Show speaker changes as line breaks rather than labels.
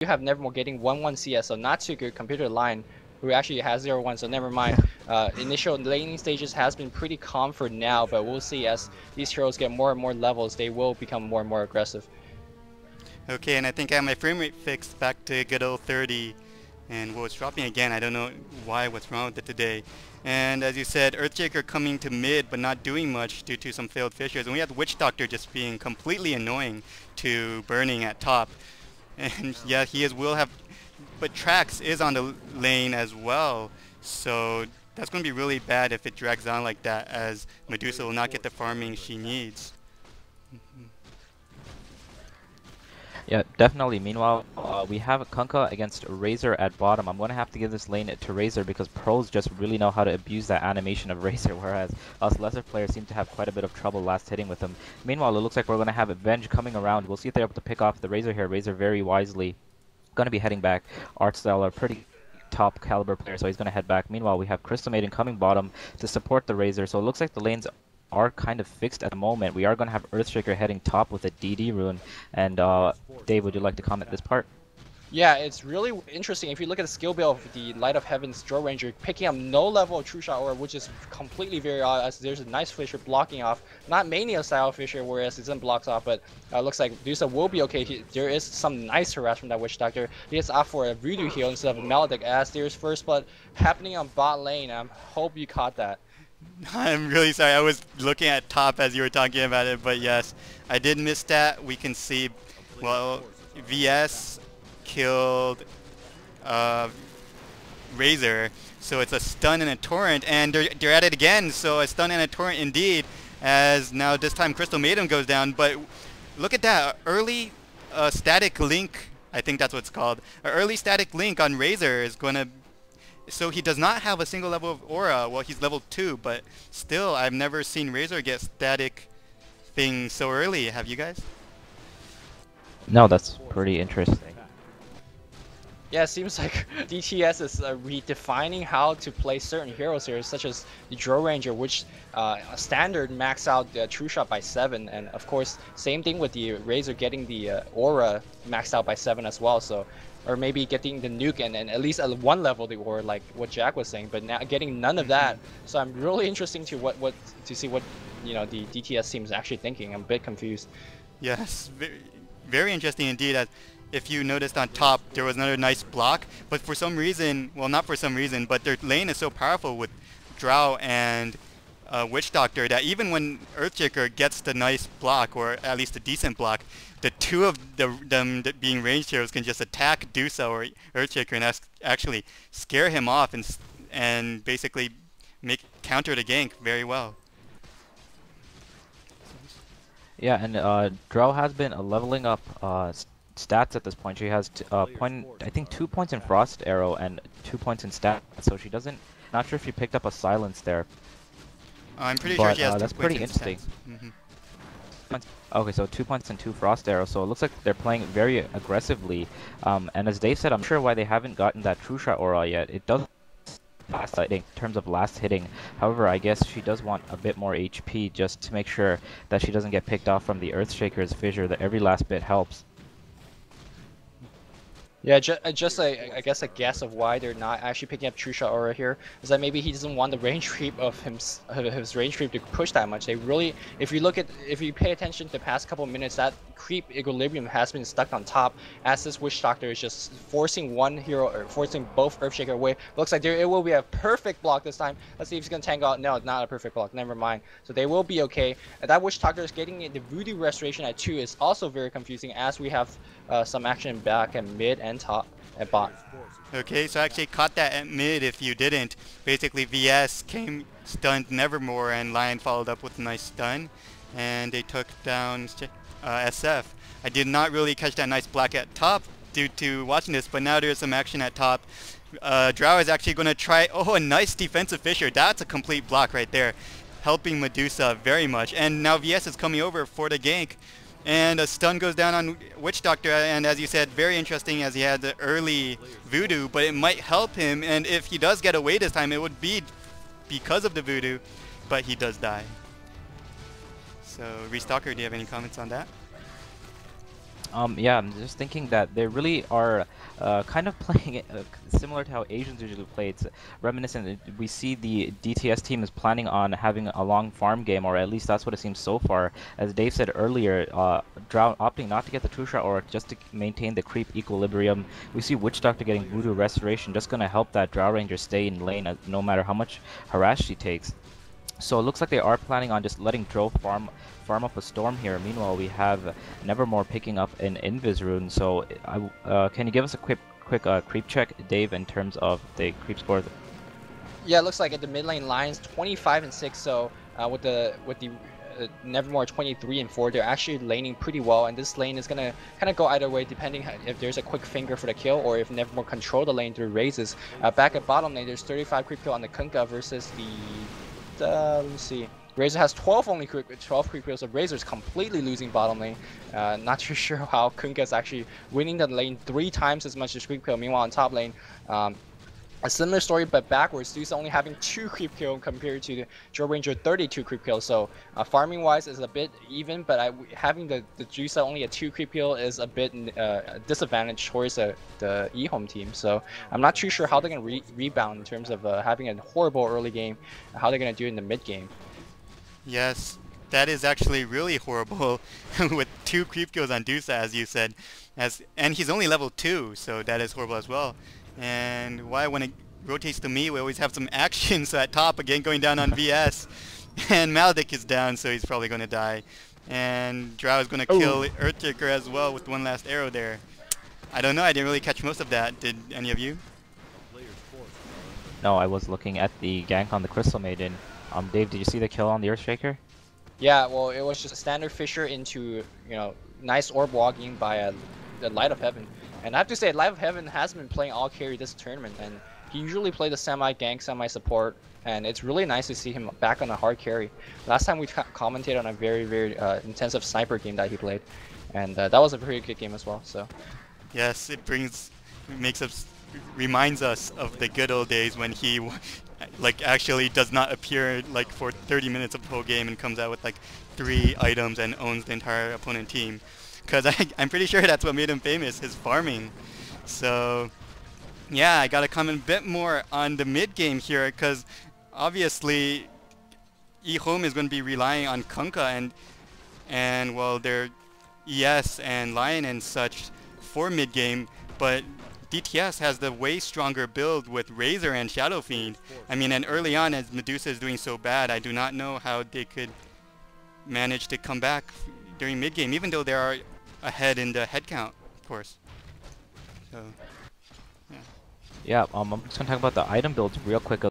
you have Nevermore getting 1-1 CS, so not too good compared to Lion, who actually has 0-1, so never mind. Initial laning stages has been pretty calm for now, but we'll see as these heroes get more and more levels, they will become more and more aggressive.
Okay, and I think I have my frame rate fixed back to good old 30. And well, it's dropping again. I don't know what's wrong with it today. And as you said, Earthshaker coming to mid but not doing much due to some failed fishers. And we have Witch Doctor just being completely annoying to Burning at top. And yeah, will have... But Trax is on the lane as well. So that's going to be really bad if it drags on like that, as Medusa will not get the farming she needs.
Yeah, definitely. Meanwhile, we have Kunkka against Razor at bottom. I'm going to have to give this lane to Razor because pros just really know how to abuse that animation of Razor, whereas us lesser players seem to have quite a bit of trouble last hitting with him. Meanwhile, it looks like we're going to have Avenge coming around. We'll see if they're able to pick off the Razor here. Razor very wisely going to be heading back. Artstyle, a pretty top caliber player, so he's going to head back. Meanwhile, we have Crystal Maiden coming bottom to support the Razor, so it looks like the lanes are kind of fixed at the moment. We are going to have Earthshaker heading top with a DD rune. And Dave, would you like to comment this part?
Yeah, it's really interesting. If you look at the skill build of the Light of Heaven's Draw Ranger, picking up no level of True Shot Aura, which is completely very odd, as there's a nice Fisher blocking off. Not Mania style Fisher, whereas it isn't blocks off, but looks like Medusa will be okay. There is some nice harass from that Witch Doctor. He gets off for a Voodoo heal instead of a Melodic, as there's first blood happening on bot lane. I hope you caught that.
I'm really sorry. I was looking at top as you were talking about it, but yes, I did miss that. We can see, well, VS killed Razor, so it's a stun and a torrent, and they're at it again. So a stun and a torrent indeed, as now this time Crystal Maiden goes down. But look at that early static link. I think that's what it's called. An early static link on Razor is going to. So he does not have a single level of aura. Well, he's level 2, but still, I've never seen Razor get static things so early. Have you guys?
No, that's pretty interesting.
Yeah, it seems like DTS is redefining how to play certain heroes here, such as the Draw Ranger, which standard max out the True Shot by 7, and of course, same thing with the Razor getting the Aura maxed out by 7 as well. So, or maybe getting the nuke and at least at one level the Aura, like what Jack was saying, but now getting none of that. So I'm really interested to see what the DTS team is actually thinking. I'm a bit confused.
Yes, very interesting indeed. As if you noticed on top, there was another nice block, but for some reason, well, not for some reason, but their lane is so powerful with Drow and Witch Doctor that even when Earthshaker gets the nice block, or at least a decent block, the two of them being ranged heroes can just attack Dusa or Earthshaker and actually scare him off and basically counter the gank very well.
Yeah, and Drow has been leveling up stats at this point. She has I think 2 points in Frost Arrow and 2 points in stats, so she doesn't. Not sure if she picked up a silence there.
I'm pretty sure she has 2
that's
points
pretty
in
interesting.
Stats.
Okay, so 2 points and 2 Frost Arrows, so it looks like they're playing very aggressively. And as Dave said, I'm sure why they haven't gotten that True Shot Aura yet. It does last hitting, in terms of last hitting. However, I guess she does want a bit more HP just to make sure that she doesn't get picked off from the Earthshaker's fissure, that every last bit helps.
Yeah, I guess a guess of why they're not actually picking up True Shot Aura here is that maybe he doesn't want the range creep of his range creep to push that much. They really, if you pay attention to the past couple of minutes, that creep equilibrium has been stuck on top, as this Witch Doctor is just forcing one hero or forcing both Earthshaker away. Looks like it will be a perfect block this time. Let's see if he's gonna tank out. No, it's not a perfect block. Never mind. So they will be okay. And that Witch Doctor is getting the Voodoo Restoration at 2 is also very confusing, as we have some action back at mid and top at bot.
Okay, so I actually caught that at mid if you didn't. Basically, VS came, stunned Nevermore, and Lion followed up with a nice stun, and they took down SF. I did not really catch that nice block at top due to watching this, but now there's some action at top. Drow is actually going to try, a nice defensive fissure. That's a complete block right there, helping Medusa very much. And now VS is coming over for the gank. And a stun goes down on Witch Doctor, and as you said, very interesting as he had the early Voodoo, but it might help him, and if he does get away this time, it would be because of the Voodoo, but he does die. So, Restocker, do you have any comments on that?
Yeah, I'm just thinking that they really are kind of playing it similar to how Asians usually play. It's reminiscent. We see the DTS team is planning on having a long farm game, or at least that's what it seems so far. As Dave said earlier, Drow opting not to get the True-Shot or just to maintain the creep equilibrium. We see Witch Doctor getting Voodoo Restoration, just going to help that Drow Ranger stay in lane no matter how much harass she takes. So it looks like they are planning on just letting Drow farm up a storm here. Meanwhile, we have Nevermore picking up an Invis rune. So can you give us a quick creep check, Dave, in terms of the creep score?
Yeah, it looks like at the mid lane lines 25 and 6. So with the Nevermore 23 and 4, they're actually laning pretty well, and this lane is gonna kind of go either way depending if there's a quick finger for the kill or if Nevermore control the lane through raises. Back at bottom lane, there's 35 creep kill on the Kunkka versus the let me see. Razor has 12 creep kills, so Razor's completely losing bottom lane. Not too sure how Kunkka's actually winning the lane 3 times as much as creep kill. Meanwhile, on top lane, a similar story but backwards. Dusa only having 2 creep kill compared to the Drow Ranger 32 creep kill. So farming wise is a bit even, but having the Dusa only a 2 creep kill is a bit disadvantage towards the EHOME team. So I'm not too sure how they're gonna rebound in terms of having a horrible early game, how they're gonna do in the mid game.
Yes, that is actually really horrible with 2 creep kills on Dusa, as you said, and he's only level 2, so that is horrible as well. And why, when it rotates to me, we always have some action. So at top again, going down on VS, and Maldic is down, so he's probably going to die. And Drow is going to kill Earthjaker as well with one last arrow there. I don't know, I didn't really catch most of that. Did any of you?
No, I was looking at the gank on the Crystal Maiden. Dave, did you see the kill on the Earthshaker?
Yeah, well, it was just a standard Fissure into, nice orb walking by the Light of Heaven. And I have to say, Light of Heaven has been playing all carry this tournament, and he usually plays the semi-gank, semi-support, and it's really nice to see him back on a hard carry. Last time we commentated on a very, very intensive sniper game that he played, and that was a pretty good game as well. So,
yes, reminds us of the good old days when he actually does not appear for 30 minutes of the whole game and comes out with 3 items and owns the entire opponent team. Because I'm pretty sure that's what made him famous, his farming. So yeah, I gotta comment a bit more on the mid game here, because obviously EHOME is going to be relying on Kunkka and well, their ES and Lion and such for mid game, but DTS has the way stronger build with Razor and Shadow Fiend. I mean, and early on, as Medusa is doing so bad, I do not know how they could manage to come back during mid game, even though they are ahead in the head count, of course. So, yeah.
Yeah, I'm just gonna talk about the item builds real quick.